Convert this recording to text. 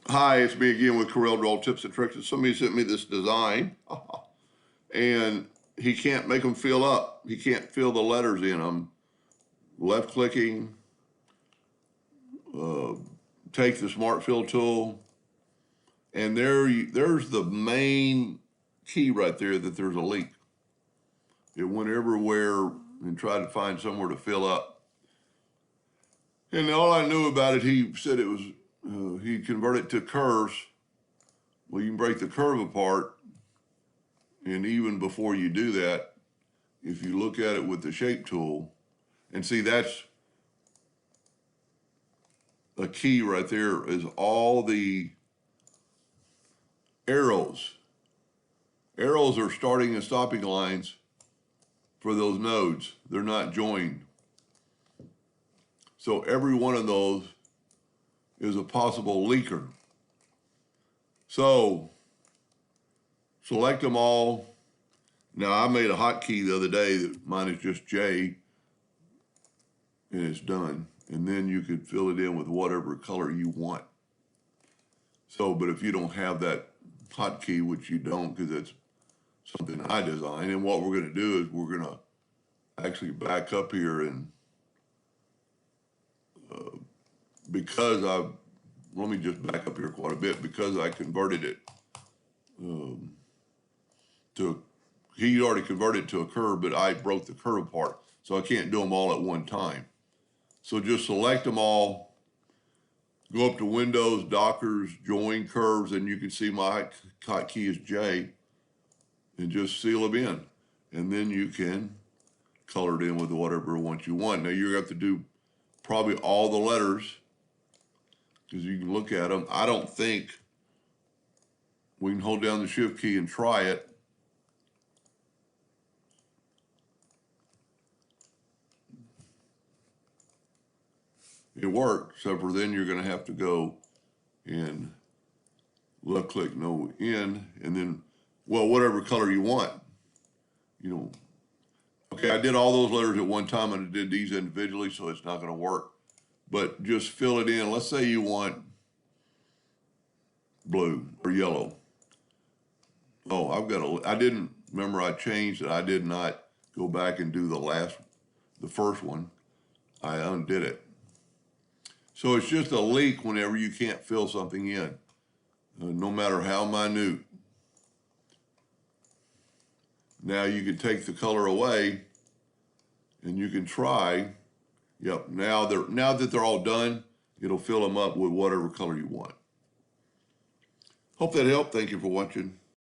Hi, it's me again with Corel Draw Tips and Tricks. And somebody sent me this design, and he can't make them fill up. He can't fill the letters in them. Left clicking, take the Smart Fill tool, and there's the main key right there that there's a leak. It went everywhere and tried to find somewhere to fill up. And all I knew about it, he said it was, he converted it to curves. Well, you can break the curve apart. And even before you do that, if you look at it with the shape tool, and see that's a key right there, is all the arrows. Arrows are starting and stopping lines for those nodes. They're not joined. So every one of those is a possible leaker. So select them all. Now I made a hotkey the other day that mine is just J, and it's done. And then you could fill it in with whatever color you want. So, but if you don't have that hotkey, which you don't because it's something I designed, and what we're going to do is we're going to actually back up here and because let me just back up here quite a bit because I converted it to, he already converted it to a curve, but I broke the curve apart. So I can't do them all at one time. So just select them all, go up to Windows, Dockers, Join Curves, and you can see my hotkey is J, and just seal them in. And then you can color it in with whatever ones you want. Now you're going to have to do probably all the letters because you can look at them. I don't think we can hold down the shift key and try it. It worked, except for then you're going to have to go and left click no in, and then, well, whatever color you want. You know, okay, I did all those letters at one time and I did these individually, so it's not going to work. But just fill it in. Let's say you want blue or yellow. Oh, I didn't remember I changed it. I did not go back and do the first one. I undid it. So it's just a leak whenever you can't fill something in, no matter how minute. Now you can take the color away and you can try. Yep, now that they're all done, it'll fill them up with whatever color you want. Hope that helped. Thank you for watching.